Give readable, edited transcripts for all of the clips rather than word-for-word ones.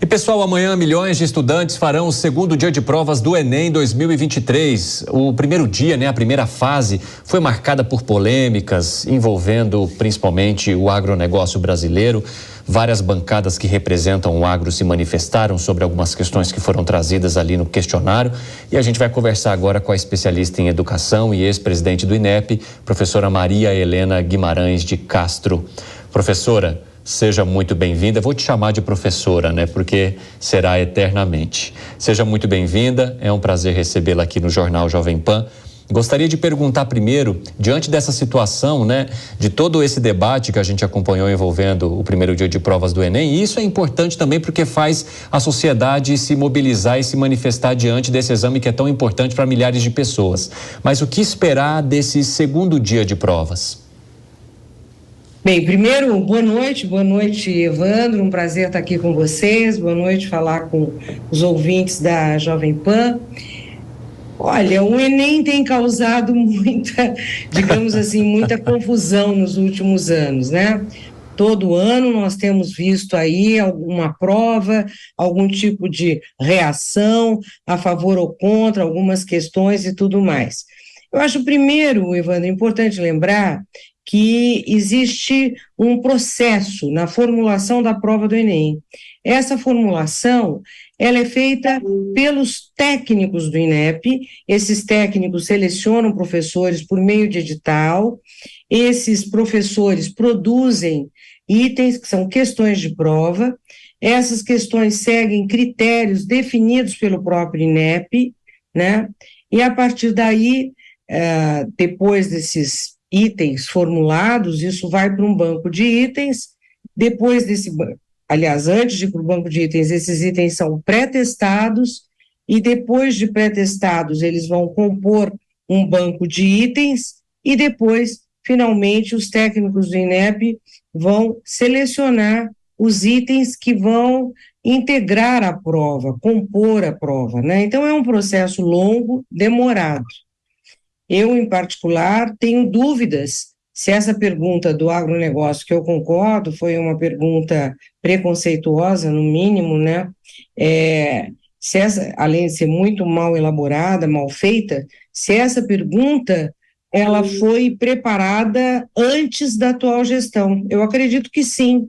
E pessoal, amanhã milhões de estudantes farão o segundo dia de provas do Enem 2023. O primeiro dia, a primeira fase, foi marcada por polêmicas envolvendo principalmente o agronegócio brasileiro. Várias bancadas que representam o agro se manifestaram sobre algumas questões que foram trazidas ali no questionário. E a gente vai conversar agora com a especialista em educação e ex-presidente do INEP, professora Maria Helena Guimarães de Castro. Professora, seja muito bem-vinda. Vou te chamar de professora, porque será eternamente. Seja muito bem-vinda, é um prazer recebê-la aqui no Jornal Jovem Pan. Gostaria de perguntar primeiro, diante dessa situação, de todo esse debate que a gente acompanhou envolvendo o primeiro dia de provas do Enem, e isso é importante também porque faz a sociedade se mobilizar e se manifestar diante desse exame que é tão importante para milhares de pessoas. Mas o que esperar desse segundo dia de provas? Bem, primeiro, boa noite, Evandro, um prazer estar aqui com vocês, boa noite falar com os ouvintes da Jovem Pan. Olha, o Enem tem causado muita, digamos assim, muita confusão nos últimos anos, Todo ano nós temos visto aí alguma prova, algum tipo de reação a favor ou contra, algumas questões e tudo mais. Eu acho, primeiro, Evandro, importante lembrar que existe um processo na formulação da prova do Enem. Essa formulação, ela é feita pelos técnicos do INEP, esses técnicos selecionam professores por meio de edital, esses professores produzem itens que são questões de prova, essas questões seguem critérios definidos pelo próprio INEP, E a partir daí, depois desses itens formulados, isso vai para um banco de itens, depois desse banco, aliás, antes de ir para o banco de itens, esses itens são pré-testados, e depois de pré-testados, eles vão compor um banco de itens, e depois, finalmente, os técnicos do INEP vão selecionar os itens que vão integrar a prova, compor a prova, Então, é um processo longo, demorado. Eu, em particular, tenho dúvidas se essa pergunta do agronegócio, que eu concordo, foi uma pergunta preconceituosa, no mínimo, Se essa, além de ser muito mal elaborada, mal feita, se essa pergunta ela foi preparada antes da atual gestão. Eu acredito que sim,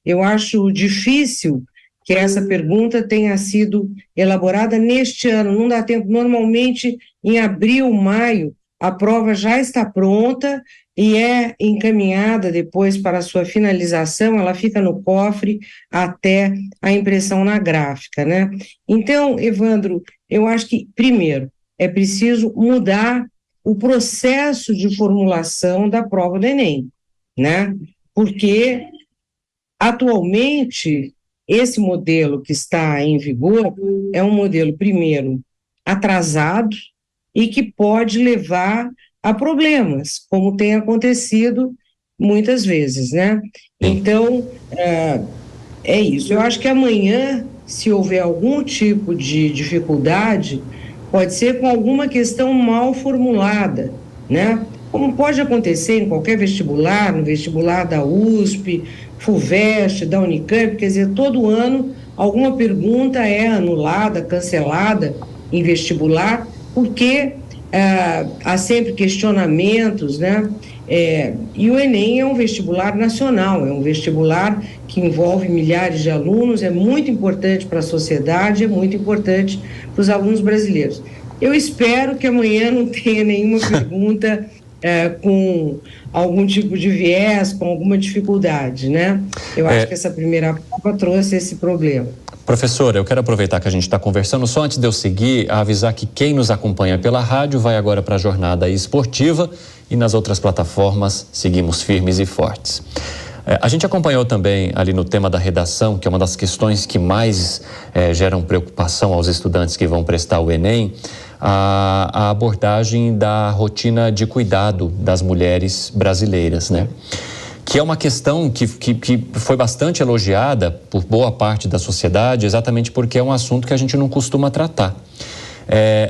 Eu acho difícil que essa pergunta tenha sido elaborada neste ano, não dá tempo. Normalmente, em abril, maio, a prova já está pronta e é encaminhada depois para a sua finalização, ela fica no cofre até a impressão na gráfica, Então, Evandro, eu acho que, primeiro, é preciso mudar o processo de formulação da prova do Enem, Porque, atualmente, esse modelo que está em vigor é um modelo, primeiro, atrasado e que pode levar a problemas, como tem acontecido muitas vezes, Então, é isso. Eu acho que amanhã, se houver algum tipo de dificuldade, pode ser com alguma questão mal formulada, Como pode acontecer em qualquer vestibular, no vestibular da USP, FUVEST, da Unicamp, quer dizer, todo ano alguma pergunta é anulada, cancelada em vestibular, porque há sempre questionamentos, E o Enem é um vestibular nacional, é um vestibular que envolve milhares de alunos, é muito importante para a sociedade, é muito importante para os alunos brasileiros. Eu espero que amanhã não tenha nenhuma pergunta com algum tipo de viés, com alguma dificuldade, Eu acho que essa primeira prova trouxe esse problema. Professora, eu quero aproveitar que a gente está conversando, só antes de eu seguir, avisar que quem nos acompanha pela rádio vai agora para a jornada esportiva e nas outras plataformas seguimos firmes e fortes. A gente acompanhou também ali no tema da redação, que é uma das questões que mais geram preocupação aos estudantes que vão prestar o Enem, a abordagem da rotina de cuidado das mulheres brasileiras, Que é uma questão que foi bastante elogiada por boa parte da sociedade, exatamente porque é um assunto que a gente não costuma tratar.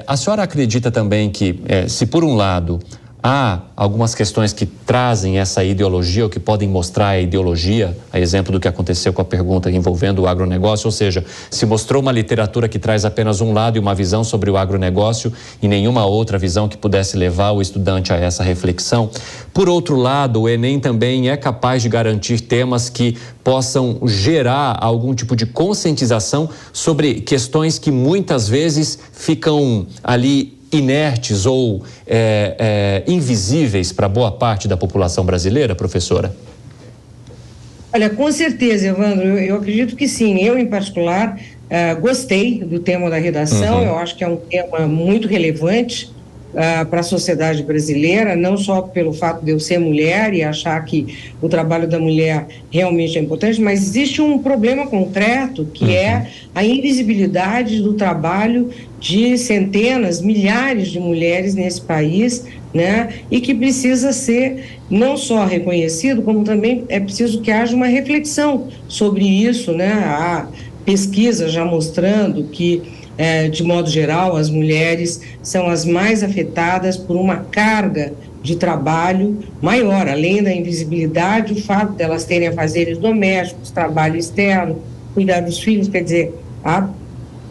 A senhora acredita também que, se por um lado há algumas questões que trazem essa ideologia ou que podem mostrar a ideologia, a exemplo do que aconteceu com a pergunta envolvendo o agronegócio, ou seja, se mostrou uma literatura que traz apenas um lado e uma visão sobre o agronegócio e nenhuma outra visão que pudesse levar o estudante a essa reflexão. Por outro lado, o Enem também é capaz de garantir temas que possam gerar algum tipo de conscientização sobre questões que muitas vezes ficam ali inertes ou invisíveis para boa parte da população brasileira, professora? Olha, com certeza, Evandro, eu acredito que sim. Eu, em particular, gostei do tema da redação. Eu acho que é um tema muito relevante para a sociedade brasileira, não só pelo fato de eu ser mulher e achar que o trabalho da mulher realmente é importante, mas existe um problema concreto que é a invisibilidade do trabalho de centenas, milhares de mulheres nesse país, né? E que precisa ser não só reconhecido, como também é preciso que haja uma reflexão sobre isso, né? Há pesquisas já mostrando que de modo geral, as mulheres são as mais afetadas por uma carga de trabalho maior, além da invisibilidade, o fato de elas terem afazeres domésticos, trabalho externo, cuidar dos filhos, quer dizer, há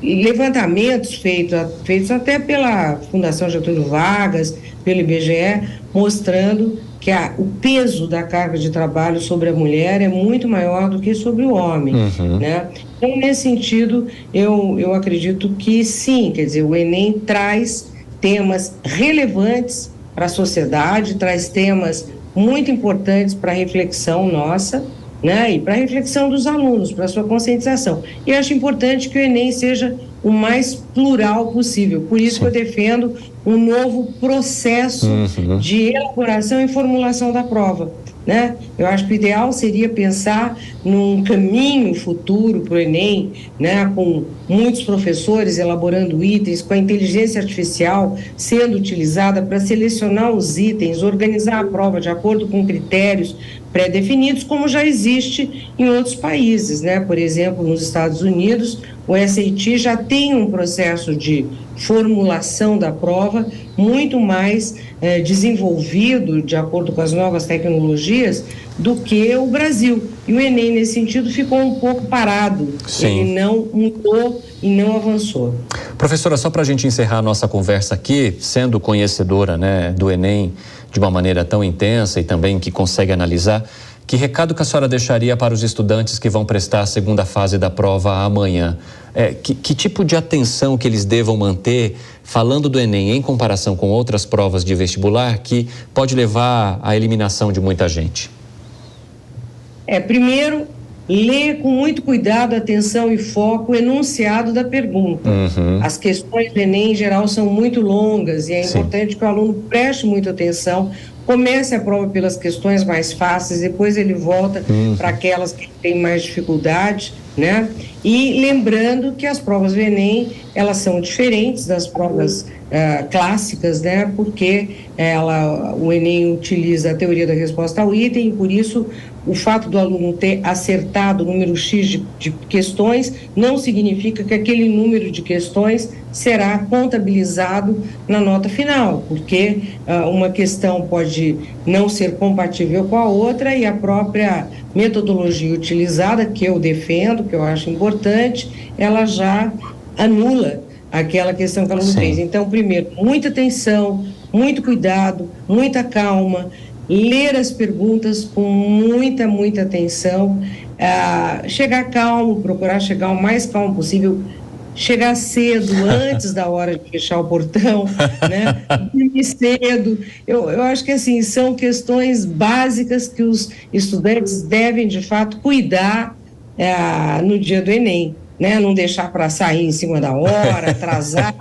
levantamentos feitos até pela Fundação Getúlio Vargas, pelo IBGE, mostrando que o peso da carga de trabalho sobre a mulher é muito maior do que sobre o homem, né? Então, nesse sentido, eu acredito que sim, quer dizer, o Enem traz temas relevantes para a sociedade, traz temas muito importantes para a reflexão nossa, né? E para a reflexão dos alunos, para a sua conscientização. E acho importante que o Enem seja o mais plural possível. Por isso que eu defendo um novo processo de elaboração e formulação da prova, né? Eu acho que o ideal seria pensar num caminho futuro para o Enem, né? Com muitos professores elaborando itens, com a inteligência artificial sendo utilizada para selecionar os itens, organizar a prova de acordo com critérios pré-definidos, como já existe em outros países, né? Por exemplo, nos Estados Unidos, o SAT já tem um processo de formulação da prova muito mais desenvolvido, de acordo com as novas tecnologias, do que o Brasil. E o Enem, nesse sentido, ficou um pouco parado. Sim. Ele não mudou e não avançou. Professora, só para a gente encerrar a nossa conversa aqui, sendo conhecedora, né, do Enem de uma maneira tão intensa e também que consegue analisar, que recado que a senhora deixaria para os estudantes que vão prestar a segunda fase da prova amanhã? Que tipo de atenção que eles devam manter, falando do Enem, em comparação com outras provas de vestibular, que pode levar à eliminação de muita gente? Primeiro, ler com muito cuidado, atenção e foco o enunciado da pergunta. As questões do Enem, em geral, são muito longas e é importante que o aluno preste muita atenção. Comece a prova pelas questões mais fáceis, depois ele volta para aquelas que têm mais dificuldade, né? E lembrando que as provas do Enem, elas são diferentes das provas clássicas, né? Porque o Enem utiliza a teoria da resposta ao item e, por isso, o fato do aluno ter acertado o número X de questões não significa que aquele número de questões será contabilizado na nota final, porque uma questão pode não ser compatível com a outra e a própria metodologia utilizada, que eu defendo, que eu acho importante, ela já anula aquela questão que o aluno fez. Então, primeiro, muita atenção, muito cuidado, muita calma, ler as perguntas com muita atenção, chegar calmo, procurar chegar o mais calmo possível, chegar cedo, antes da hora de fechar o portão, né? Dormir cedo. Eu acho que, assim, são questões básicas que os estudantes devem, de fato, cuidar no dia do Enem, né? Não deixar para sair em cima da hora, atrasar,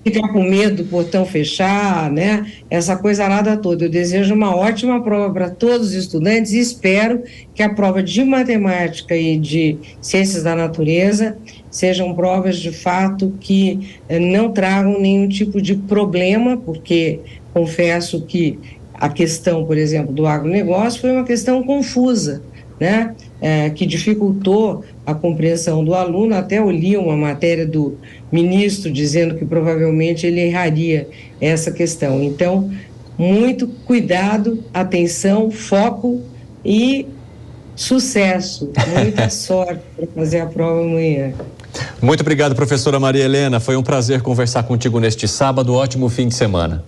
ficar com medo do portão fechar, né? Essa coisa arada toda. Eu desejo uma ótima prova para todos os estudantes e espero que a prova de matemática e de ciências da natureza sejam provas, de fato, que não tragam nenhum tipo de problema, porque confesso que a questão, por exemplo, do agronegócio foi uma questão confusa, né? Que dificultou a compreensão do aluno. Até eu li uma matéria do ministro dizendo que provavelmente ele erraria essa questão. Então, muito cuidado, atenção, foco e sucesso. Muita sorte para fazer a prova amanhã. Muito obrigado, professora Maria Helena. Foi um prazer conversar contigo neste sábado. Ótimo fim de semana.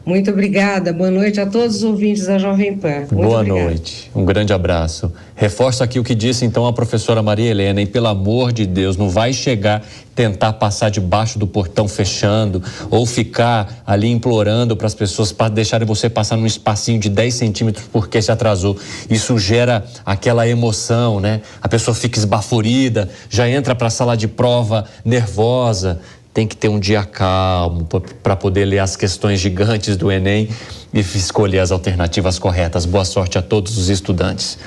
Muito obrigada. Boa noite a todos os ouvintes da Jovem Pan. Boa noite. Um grande abraço. Reforço aqui o que disse então a professora Maria Helena, e pelo amor de Deus, não vai chegar tentar passar debaixo do portão fechando ou ficar ali implorando para as pessoas para deixarem você passar num espacinho de 10 centímetros porque se atrasou. Isso gera aquela emoção, né? A pessoa fica esbaforida, já entra para a sala de prova nervosa. Tem que ter um dia calmo para poder ler as questões gigantes do Enem e escolher as alternativas corretas. Boa sorte a todos os estudantes.